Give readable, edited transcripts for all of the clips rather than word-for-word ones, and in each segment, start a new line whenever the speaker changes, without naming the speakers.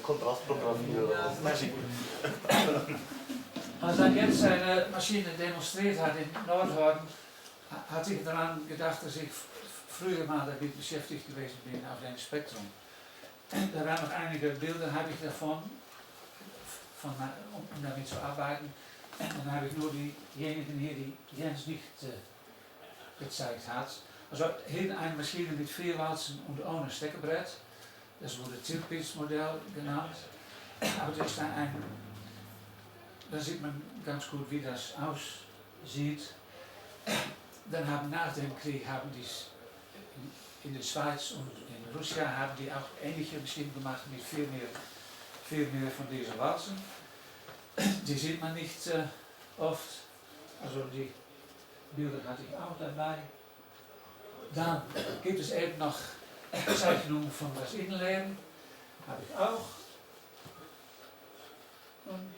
Kontrastprogramm.
Ja, Magic. Als er jetzt seine Maschine demonstriert hat in Nordhorn, hat sich daran gedacht, dass ich früher mal damit beschäftigt gewesen bin auf dem Spektrum. Da waren noch einige Bilder, habe ich davon, um damit zu arbeiten. Dann habe ich nur diejenigen hier, die Jens nicht gezeigt hat. Also hier eine Maschine mit 4 Walzen und ohne Steckerbrett. Das wurde Tirpitz-Modell genannt. Aber das ist da sieht man ganz gut, wie das aussieht. Dann haben nach dem Krieg in der Schweiz und in Russland haben die auch ähnliche Maschinen gemacht mit viel mehr von diesen Walzen. Die sieht man nicht oft, also die Bilder hatte ich auch dabei. Dann gibt es eben noch Zeichnungen von das Innenleben, habe ich auch. Und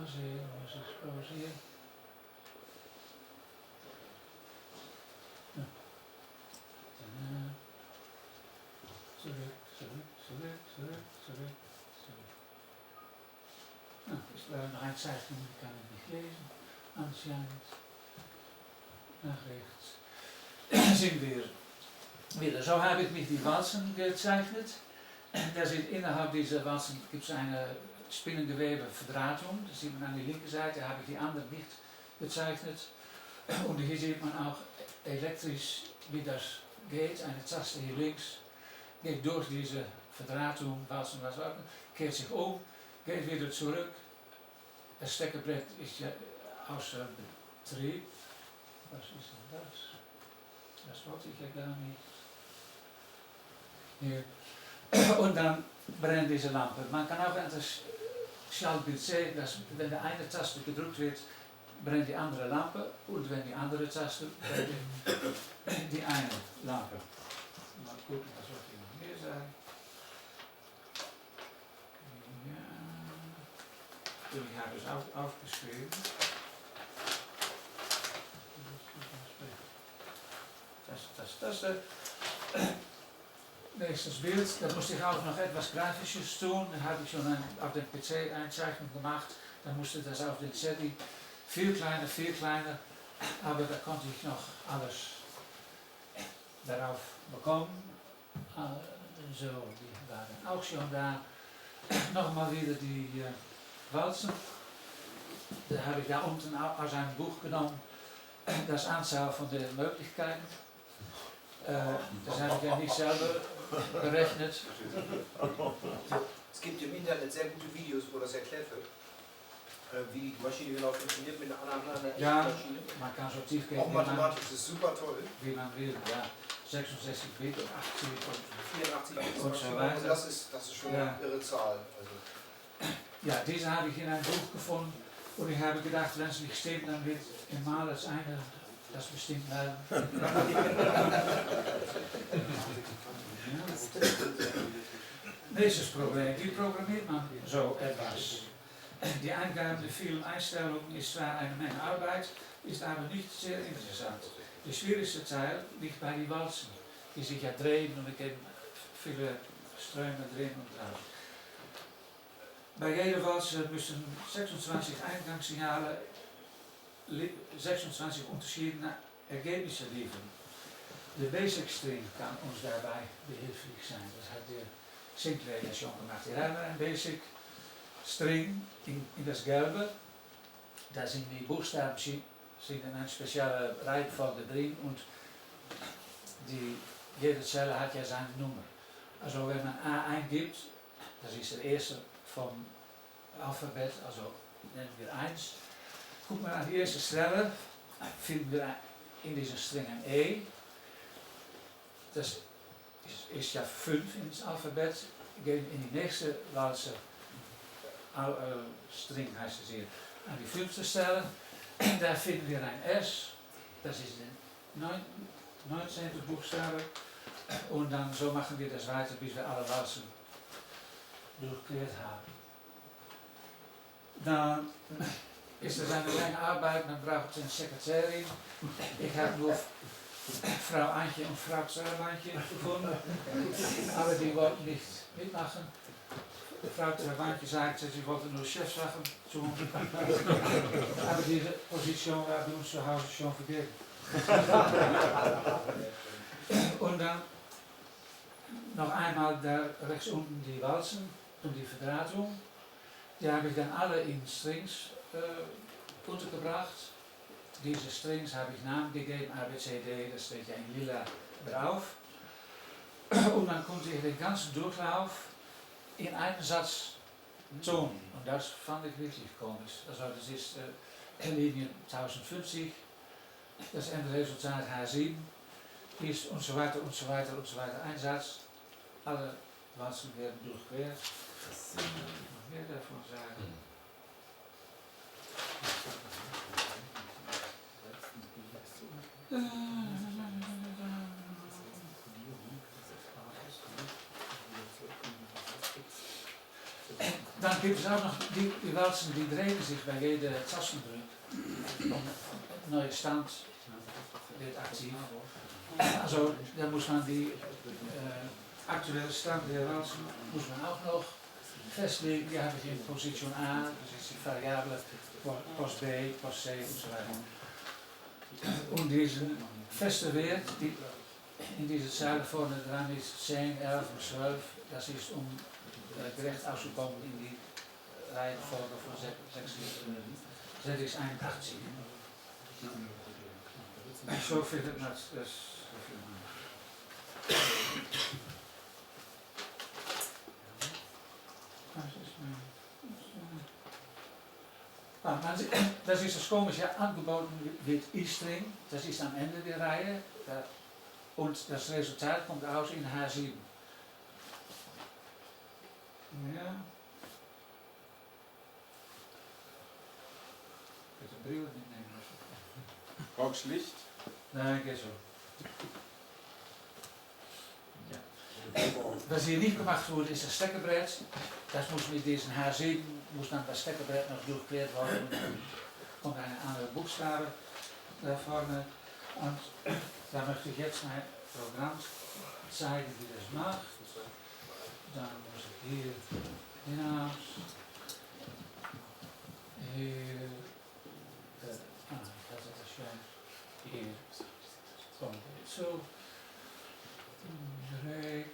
sehen, muss ich pausieren. Ja. Zurück. Ja, ist leider noch eine Zeichnung, die kann ich nicht lesen. Anscheinend. Nach rechts. Sind wir wieder. So habe ich mich die Walzen gezeichnet. Da sind innerhalb dieser Walzen gibt es eine spinnengewebe Verdrahtung. Das sieht man an der linken Seite, da habe ich die andere nicht bezeichnet. Und hier sieht man auch elektrisch, wie das geht. Eine Taste hier links geht durch diese Verdrahtung, Walzen, was auch, kehrt sich um, geht wieder zurück. Das Steckerbrett ist ja außer Betrieb. Was ist denn das? Das wollte ich ja gar nicht. Hier. Und dann brennt diese Lampe. Man kann auch an das Schaltbild sehen, dass wenn die eine Taste gedrückt wird, brennt die andere Lampe und wenn die andere Taste brennt die eine Lampe. Mal gucken, was wird hier noch mehr sein. Ja. Ich habe es auch aufgeschrieben. Das nächstes Bild, da musste ich auch noch etwas Grafisches tun. Da habe ich schon auf dem PC eine Zeichnung gemacht. Dann musste das auf den CD viel kleiner, aber da konnte ich noch alles darauf bekommen. So, die waren auch schon da. Nochmal wieder die Walzen. Da habe ich da unten aus einem Buch genommen, das Anzahl von den Möglichkeiten. Das habe ich ja nicht selber berechnet.
Es gibt im Internet sehr gute Videos, wo das erklärt wird, wie die Maschine genau funktioniert mit einer anderen Maschine.
Man kann so tief gehen,
auch mathematisch, das ist super toll.
Wie man will, ja. 66 Bit und 80
und 84
und so weiter.
Also das ist schon eine irre Zahl. Also.
Ja, diese habe ich in einem Buch gefunden und ich habe gedacht, wenn es nicht stimmt, dann wird einmal das eine das bestimmt werden. Nächstes Problem, wie programmiert man so etwas? Die Eingabe der vielen Einstellungen ist zwar eine Menge Arbeit, ist aber nicht sehr interessant. Der schwierigste Teil liegt bei den Walzen, die sich ja drehen und ich habe viele Ströme drin und raus. Bei jeder Walze müssen 26 Eingangssignale 26 verschiedene Ergebnisse liefern. De Basic String kann uns dabei behilflich sein. Das hat der Sinclair ja schon gemacht. Hier haben wir ein Basic String in das Gelbe. Da sind die Buchstaben sind in eine spezielle Reihenfolge drin und jede Zelle hat ja seine Nummer. Also wenn man A eingibt, das ist der erste vom Alphabet, also nennen wir 1. Guck mal an die erste Stelle, finden wir in dieser String ein E. Das ist ja 5 in het Alphabet. Gehen in die nächste Walze String heißt es hier. An die 5. Stelle, da finden wir ein S. Das ist der 19. Buchstabe. Und dann so machen wir das weiter, bis wir alle Walzen durchquert haben. Dan is er eine lange Arbeit, man braucht eine Sekretärin. Ich habe nur Frau Antje und Frau Zerwantje gefunden, aber die wollten nicht mitmachen. Frau Zerwantje sagte, sie wollte nur Chefsachen tun, aber diese Position war bei uns zu Hause schon vergeben. Und dann noch einmal da rechts unten die Walzen und die Verdrahtung. Die habe ich dann alle in Strings untergebracht. Diese Strings habe ich Namen gegeben, ABCD, das steht ja in lila drauf. Und dann konnte ich den ganzen Durchlauf in einen Satz tun. Und das fand ich wirklich komisch. Also das ist Linie 1050, das Endresultat H7 ist und so weiter und so weiter und so weiter. Ein Satz, alle Walzen werden durchquert. Was kann ich noch mehr davon sagen? Dann gibt es auch noch die Walzen, die drehen sich bei jeder Tastendruk. Neue Stand wird aktiv. Also da muss man die aktuelle Stand der Walzen muss man auch noch festlegen. Die habe ich in Position A, das ist die Variable, Post B, Post C und so weiter. Und diesen feste Wert, die in dieser Zeile vorne dran ist, 10, 11 und 12, das ist gerecht ausgekommen in die Reihenfolge von ZX81. So findet man das. Das ist das komische, angeboten wird E-String, das ist am Ende der Reihe und das Resultat kommt aus in H7. Ja. Ik heb een bril niet nemen.
Brauchst du Licht?
Nein, geht so. Ja. Was hier nicht gemacht wurde, ist das Steckerbrett. Das muss mit diesem H7, muss dann das Steckerbrett noch durchquert worden. Und dann kommt eine andere Buchstabe da vorne. Und da möchte ich jetzt mein Programm zeigen, wie das macht. Dann muss ich hier hinaus. Hier. Ich hatte das schon. Hier kommt het zo. Rijk.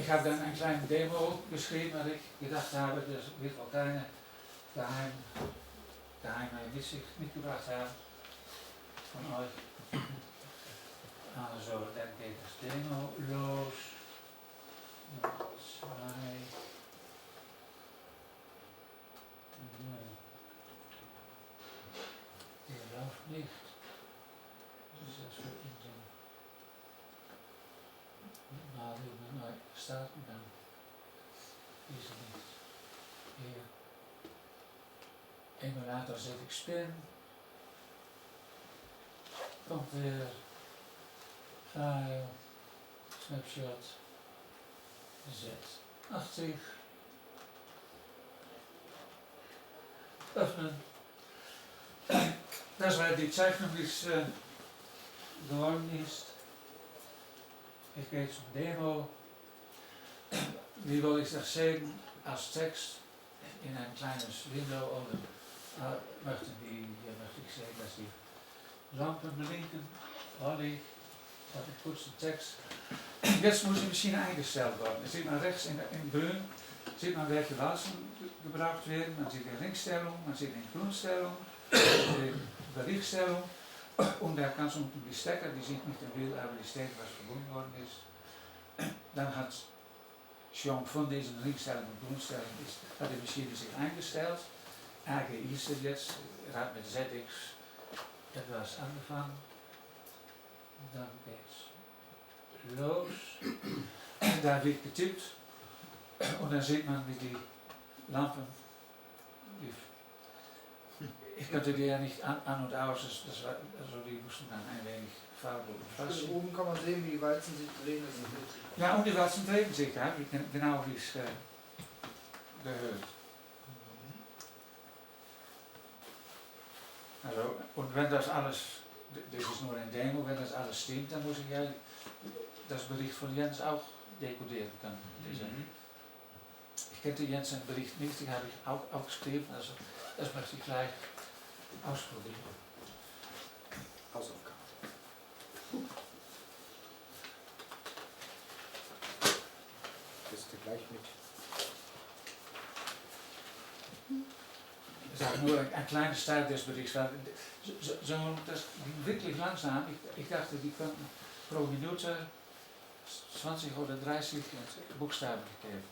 Ich habe dann eine kleine Demo geschrieben, weil ich gedacht habe, das wird auch keine geheime mit sich mitgebracht haben von euch. Also, dann geht das Demo los. 2. Der läuft nicht. Was ist das für Unsinn? Mal wieder neu starten dann. Ist er nicht. Hier. Emulator ZX Spin. Kommt weer. File. Snapshot. Z80. Öffnen. Das war die Zeichnung, die es geworden ist. Ich gehe zum Demo. Wie will ich das sehen als Text in ein kleines Window oder möchte ich sehen, dass die Lampen blinken. Ollie, dat ik kurz den Text. Jetzt muss die Maschine eingestellt werden. Da sieht man rechts in grün, sieht man welche Walzen gebraucht werden. Man sieht die Linkstellung, man sieht die Grünstellung, die Berichtstellung. Und da ganz unten die Stecker, die sieht nicht im Bild, aber die steht, was verbunden worden ist. Dann hat schon von diesen Linkstellung und Grünstellung hat die Maschine sich eingestellt. AGI ist jetzt, hat mit ZX etwas angefangen. Dann geht's los. Da wird getippt. Und dann sieht man, wie die Lampen, ich konnte die ja nicht an und aus, also die mussten dann ein wenig farblos fassen.
Also oben kann man sehen, wie die Walzen sich drehen.
Ja, und die Walzen drehen sich, ja, genau wie es gehört. Also, und wenn das alles, das ist nur ein Demo, wenn das alles stimmt, dann muss ich ja das Bericht von Jens auch dekodieren können. Ich kenne Jens seinen Bericht nicht, den habe ich auch aufgeschrieben, also das möchte ich gleich ausprobieren.
Hausaufgabe. Bist du gleich mit?
Das ist auch nur ein kleines Teil des Berichts. Das ging wirklich langsam. Ich dachte, die könnten pro Minute 20 oder 30 Buchstaben gegeben.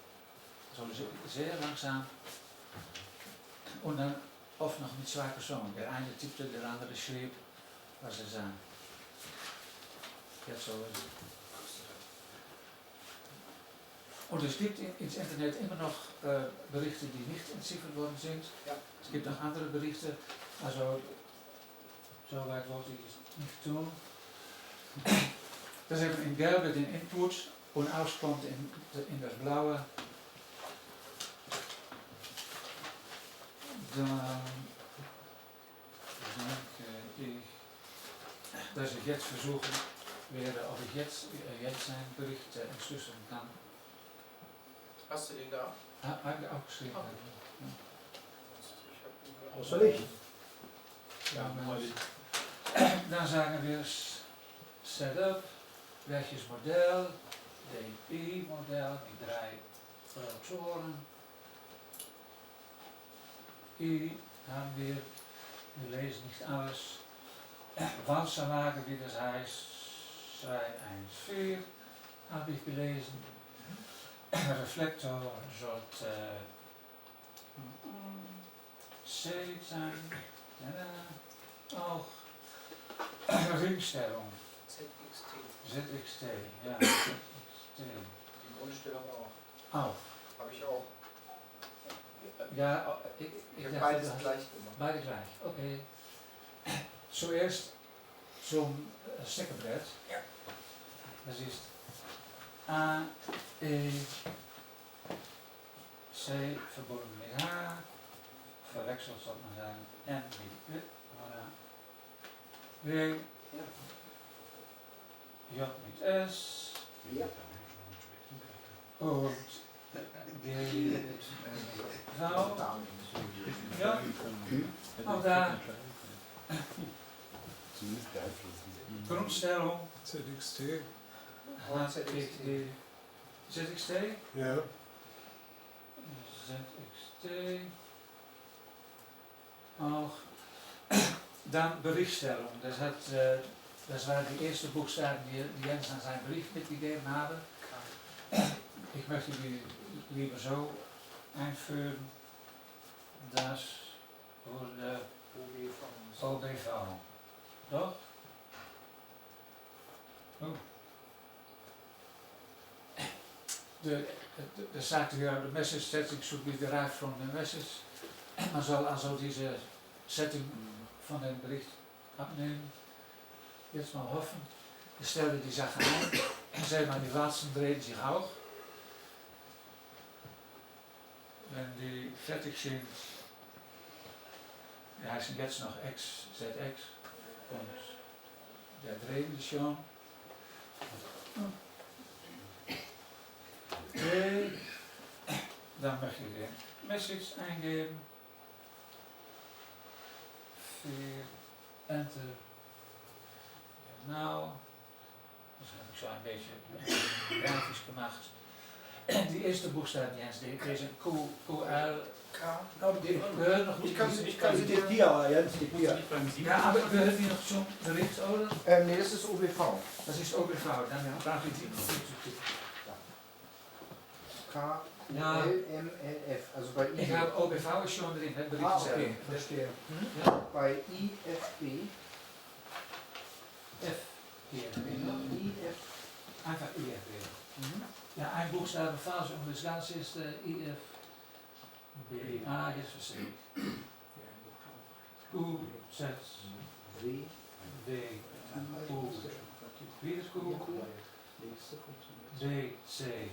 So sehr langsam. Und dann oft noch mit zwei Personen. Der eine tippte, der andere schrieb, was er sah. Jetzt so. Und es gibt ins Internet immer noch Berichte, die nicht entziffert worden sind.
Ja.
Es gibt noch andere Berichte, also so weit wollte ich es nicht tun. Das hebben in gelbe den Input und auskommt in das blaue. Dann denke ich, dass ich jetzt versuchen werde, ob ich jetzt sein Bericht entschlüsseln kann.
Hast du den da?
Habe ich auch geschrieben.
Soll ich?
Ja, dan sagen wir Setup, welches Modell, DP-Modell, die 3 Rotoren. I haben wir lesen nicht alles. Wandsanlage, wie das heißt, 214 habe ich gelesen. Reflector sollte C zijn. Auch Ringstellung. ZXT, ja. ZXT.
Die Grundstellung auch.
Auch.
Habe ich auch.
Ja, ich
Ich habe
dachte,
beides
du hast
gleich gemacht.
beide gleich. Okay. Zuerst zum Stekkerbrett.
Ja.
Das ist A, E, C verbunden mit H, verwechselt soll man sagen, N mit W, J mit S
Ja.
und G mit V. Ja, auch da Grundstellung
ZXT.
had ik de ZXT.
Ja.
ZXT. Auch. Dann Berichtstellung. Das waren die erste Buchstaben, die Jens an seinen Bericht mitgegeben haben. Ich möchte die lieber so einführen. Das wurde OBV. Doch? Oh. Er sagt hier, the message setting should be derived from the message. Man soll also diese Setting von dem Bericht abnehmen. Jetzt mal hoffen. Ich stelle die Sachen ein. Sehen wir, die Warzen drehen sich auch. Wenn die fertig sind, die heißen jetzt noch X, ZX und der drehen sich schon. Okay. Dan mag je de message eingeben. 4, enter. Nou, das habe ich so ein bisschen grafisch gemacht. Die erste Buchstaben, Jens, deze QL, die gehören noch nicht.
Ich kann sie dir Dia, Jens, die Dia.
Ja, aber gehören die noch zum Bericht, oder?
Nee, das ist OBV.
Das ist OBV, dann brauche ich die noch nicht zu tippen.
KLMLF, also bei
Ich
IFB.
habe OBV ist schon drin, het Bericht
Okay,
selber.
verstehe.
Ja?
Bei IFB.
IFB. Einfach IFB. Ja, ein Buchstabe falsch und das Ganze ist IF. B, A, jetzt verstehe ich. Q, Z,
W.
W, Q, wieder Q, D, C,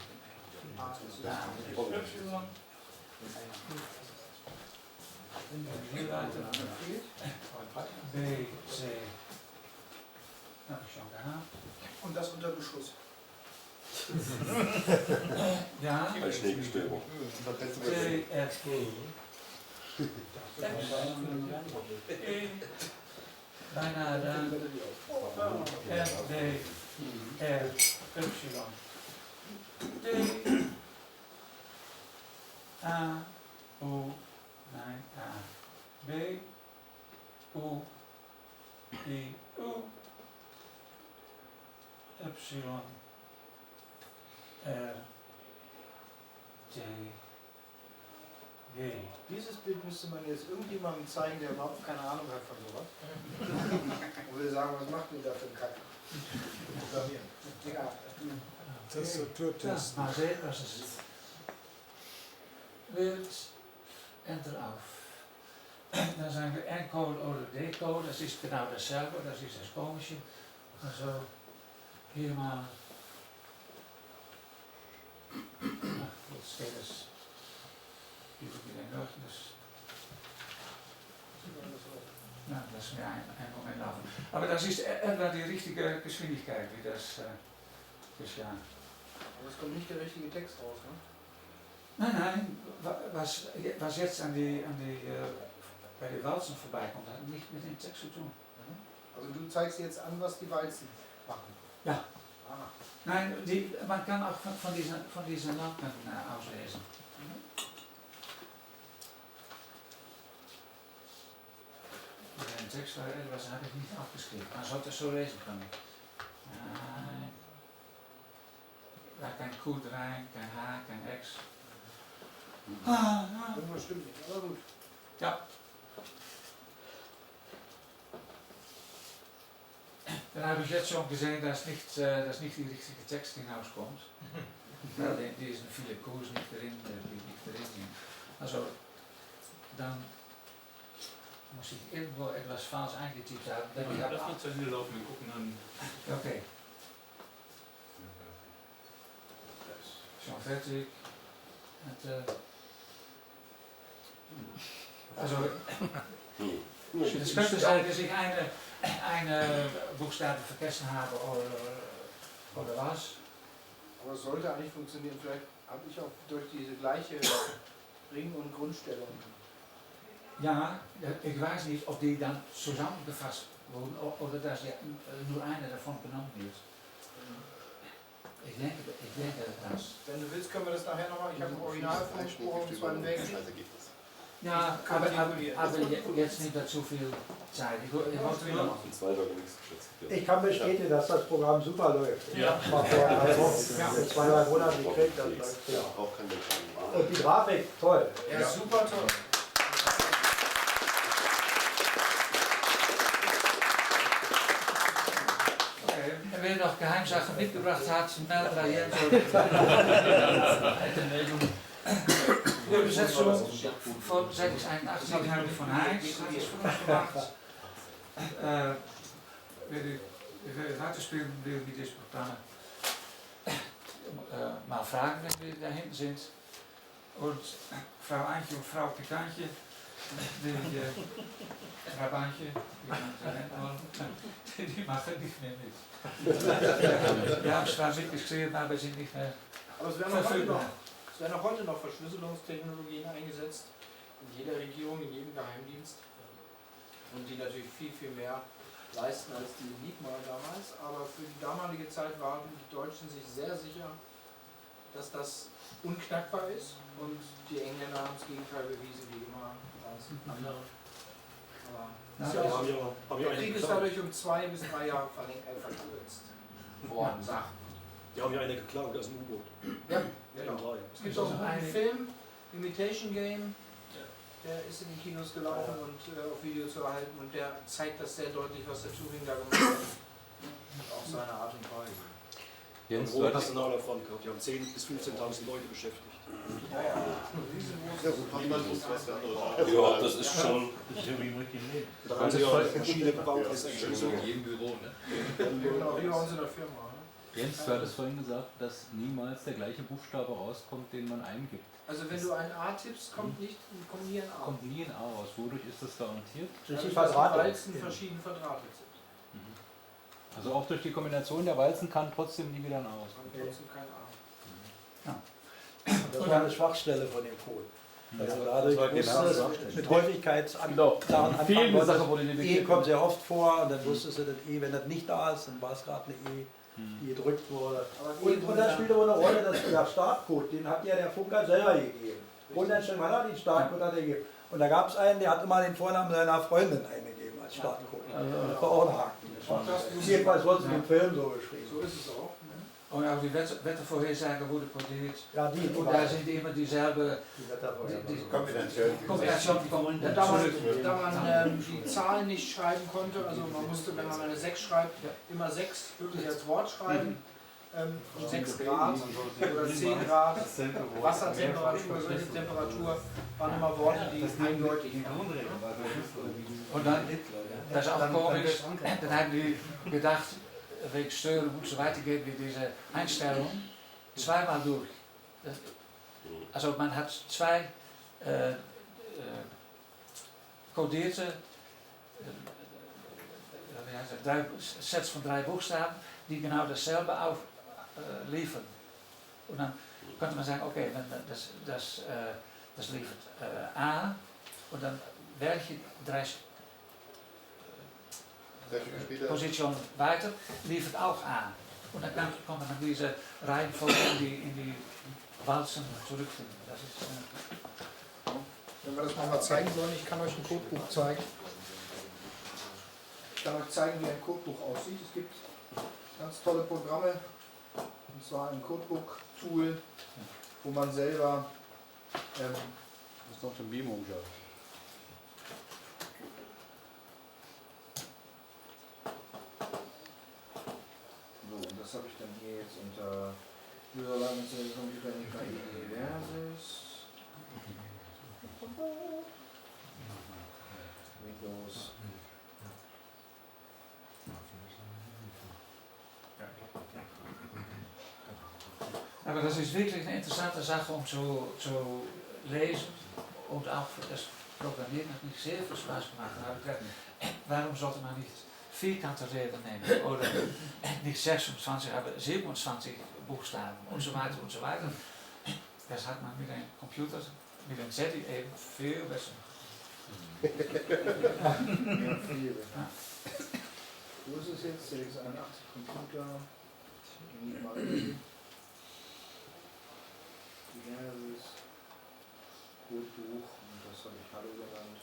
Hierleiter. B, C. Habe ich schon gehabt.
Und das unter Beschuss.
Ja.
Bei Schneegestöberung.
C, F, G. Bijna dan. F, D, R, Y. D, A, U, nein, A. B, U, I, U, Y, R, J, G.
Dieses Bild müsste man jetzt irgendjemandem zeigen, der überhaupt keine Ahnung hat von sowas. Und würde sagen, was macht ihr da für einen Kack? Programmieren. Ja.
Tastaturtest. Ja, maar zeker als het wilt, enter auf. Dan zijn we encode oder decode, das ist genau dasselbe, das ist das Komische. Also hier mal, jetzt steht es wieder in Ordnung. Ja, das ist mir ein Moment laufen. Aber das ist etwa die richtige Geschwindigkeit, wie das ist, ja.
Aber es kommt nicht der richtige Text raus, ne?
Nein, was jetzt bei den Walzen vorbeikommt, hat nicht mit dem Text zu tun.
Also du zeigst jetzt an, was die Walzen machen.
Ja.
Ah.
Nein, man kann auch von diesen Lampen auslesen. Den Text war etwas, habe ich nicht aufgeschrieben. Man sollte es so lesen können. Da kein Q rein, kein H, kein X.
Irgendwas stimmt nicht, aber gut.
Ja. Dann habe ich jetzt schon gesehen, dass nicht die richtige Text hinauskommt. Weil die sind viele Q's nicht drin, die nicht drin sind. Also, dann muss ich irgendwo etwas falsch eingetippt haben. Denn ich habe
Lass uns zu Ende laufen, wir gucken dann.
Okay, schon fertig. Also, es könnte sein, dass ich eine Buchstabe vergessen habe oder was.
Aber es sollte eigentlich funktionieren. Vielleicht habe ich auch durch diese gleiche Ring- und Grundstellung.
Ja, ich weiß nicht, ob die dann zusammengefasst wurden oder dass nur eine davon genommen wird. Ich denke das.
Wenn du willst, können wir das nachher nochmal. Ich habe ein Original vom Zweiten Weltkrieg.
Ja, aber jetzt nimmt das zu viel Zeit. Ich wollte wieder.
Ich kann bestätigen, dass das Programm super läuft.
Ja.
Ich war vor 3 Wochen,
Ja.
2-3 Monaten gekriegt, das läuft ja. Und die Grafik, toll.
Ja, super toll.
Wer noch Geheimsachen mitgebracht hat, meldet bei Jens eine Meldung. Die Übersetzung von 681 haben wir von Heinz, hat es für uns gemacht. Wer weiterspielen will, wie dieses Programm, mal fragen, wenn wir da hinten sind. Und Frau Eintje und Frau Pikantje, Rabantje, die machen nicht mehr mit. Wir haben es zwar mitgeschrieben, aber sind nicht mehr
Aber es werden auch heute
verfügbar.
noch Verschlüsselungstechnologien eingesetzt. In jeder Regierung, in jedem Geheimdienst. Und die natürlich viel, viel mehr leisten als die Enigma damals. Aber für die damalige Zeit waren die Deutschen sich sehr sicher, dass das unknackbar ist. Und die Engländer haben das Gegenteil bewiesen, wie immer. Andere. Aber der Krieg ist dadurch um 2 bis 3 Jahre verkürzt worden, sagt.
Die haben ja eine geklaut, das ist ein U-Boot.
Ja, genau.
M3.
Es gibt auch einen Film, Imitation Game, der ist in den Kinos gelaufen und auf Video zu erhalten und der zeigt das sehr deutlich, was der Turing da gemacht hat. Auf seine Art und Weise.
Jens, hohe Personal an Front gehabt, die haben 10.000 bis 15.000 Leute beschäftigt.
Ja, ja.
Ja, das ist schon.
Da haben sie ja Maschine gebaut, das ist
In jedem Büro, ne?
Genau, wie bei uns in der Firma. Ne?
Jens, du hattest vorhin gesagt, dass niemals der gleiche Buchstabe rauskommt, den man eingibt.
Also wenn du ein A tippst, kommt nie ein A.
Kommt nie ein A raus. Wodurch ist das garantiert?
Durch die
Dadurch, dass die
Verdrahtung.
Walzen verschieden verdrahtet sind.
Also auch durch die Kombination der Walzen kann trotzdem nie wieder ein A
Kommt
rauskommen.
trotzdem kein A.
Das war eine Schwachstelle von dem Code. Also dadurch
Das war
wusste
genau
es
das.
mit Häufigkeitsachen
Genau.
anfangen
Fehlende Sache
konntest.
wurde dir
E kommt sehr oft vor und dann wusstest du das E, wenn das nicht da ist, dann war es gerade eine E, die gedrückt wurde. Und das spielt aber eine Rolle, dass der Startcode, den hat ja der Funker selber gegeben. Grundeinstellung hat er den Startcode hat er gegeben. Und da gab es einen, der hat immer den Vornamen seiner Freundin eingegeben als Startcode. Das war auch ein Haken. Jedenfalls wurde es im Film so beschrieben.
So ist es auch.
Und auch die Wettervorhersagen worden codiert.
Ja, die
Und da sind immer dieselbe Kombination kommen
Und
dann
da man,
zurück.
da man die Zahlen nicht schreiben konnte, also man musste, wenn man eine 6 schreibt, immer 6 wirklich als Wort schreiben. 6 Grad oder 10 Grad, Wassertemperatur, solche Temperatur waren immer Worte, die eindeutig waren.
Und dann, das ist auch komisch, dann haben die gedacht, wegen Steuerung und so weiter geht wie diese Einstellung zweimal durch. Also man hat zwei codierte Sets von 3 Buchstaben, die genau dasselbe liefern. Und dann könnte man sagen, okay, das liefert A und dann welche 3 Position weiter liefert auch A. Und dann kann man diese Reihenfolge in die Walzen zurückfinden. Das ist,
Wenn wir das mal zeigen sollen, ich kann euch ein Codebuch zeigen. Ich kann euch zeigen, wie ein Codebuch aussieht. Es gibt ganz tolle Programme, und zwar ein Codebook-Tool, wo man selber
Das ist doch ein Bimo, ja.
so, und das habe ich dann hier jetzt unter Computer Diverses. Windows.
aber das ist wirklich eine interessante Sache um zu lesen und auch für das Programmieren hat mich sehr viel Spaß gemacht. Da habe ich gedacht, warum sollte man nicht vierkante Reden nehmen oder nicht 26, aber 27 Buchstaben und so weiter und so weiter. Das hat man mit einem Computer, mit einem ZI eben viel besser.
Ja, viel. Wo ist es jetzt? CX81 Computer. Diverses Codebuch und das habe ich Hallo genannt.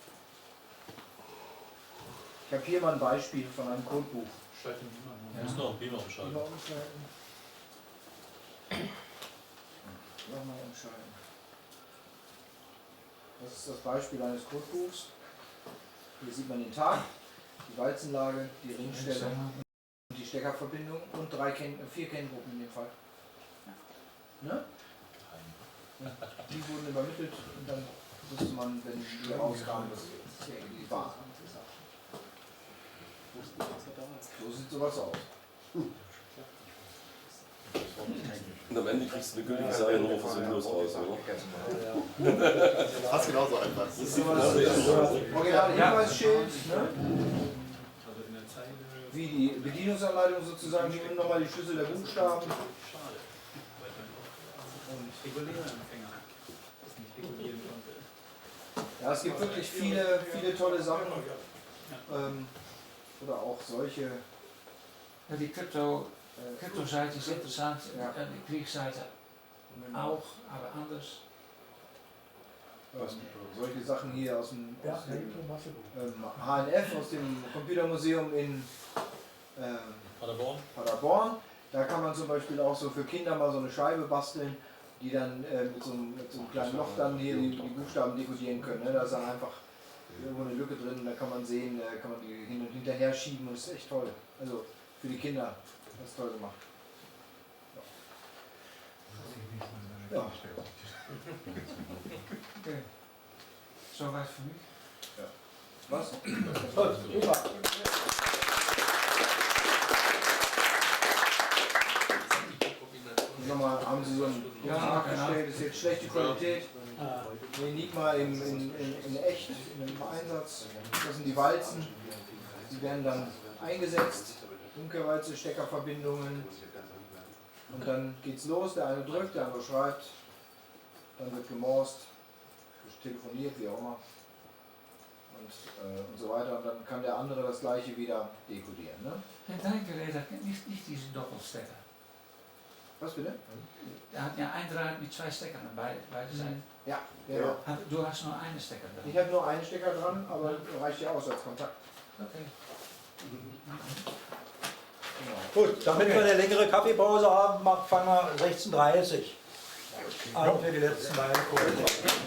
Ich habe hier mal ein Beispiel von einem Codebuch.
Du musst noch ein Beamer umschalten.
Beamer umschalten. Nochmal umschalten. Das ist das Beispiel eines Codebuchs. Hier sieht man den Tag, die Walzenlage, die Ringstellung, die Steckerverbindung und 4 Kenngruppen in dem Fall. Ne? Die wurden übermittelt und dann wusste man, wenn die rauskamen, dass die war. So sieht sowas aus.
Und am Ende kriegst du eine gültige Seriennummer für Windows raus, oder?
Fast genauso einfach.
Das ist originale Hinweisschild, ne? Wie die Bedienungsanleitung sozusagen, die nehmen nochmal die Schlüssel der Buchstaben. Ja, es gibt wirklich viele tolle Sachen. Oder auch solche.
Ja, die Crypto-Seite ist interessant, die Kriegseite auch, aber anders.
Solche Sachen hier aus dem HNF, aus dem Computermuseum in Paderborn. Da kann man zum Beispiel auch so für Kinder mal so eine Scheibe basteln, die dann mit so einem kleinen Loch dann hier die Buchstaben dekodieren können. Ne? Da ist dann einfach irgendwo eine Lücke drin, da kann man sehen, kann man die hin und hinterher schieben und das ist echt toll. Also für die Kinder, das ist toll gemacht. Ja.
Okay. Soweit für mich.
Ja. Was?
Gut, super.
Nochmal, haben Sie so ein
Ja,
nachgestellt, ist jetzt
schlechte Qualität.
Ah,
Die Enigma in echt, in einem Einsatz. Das sind die Walzen. Die werden dann eingesetzt. Umkehrwalze, Steckerverbindungen. Und dann geht's los. Der eine drückt, der andere schreibt. Dann wird gemorst, telefoniert, wie auch immer. Und so weiter. Und dann kann der andere das gleiche wieder dekodieren. Ne?
Der Denkgerät hat nicht diesen Doppelstecker.
Was bitte?
Der hat ja ein Draht mit zwei Steckern an beide Seiten.
Ja, genau.
Du hast nur einen Stecker dran.
Ich habe nur einen Stecker dran, aber reicht ja aus als Kontakt.
Okay.
Genau.
gut, damit wir eine längere Kaffeepause haben, fangen wir 16:30 an für die letzten beiden Kurse.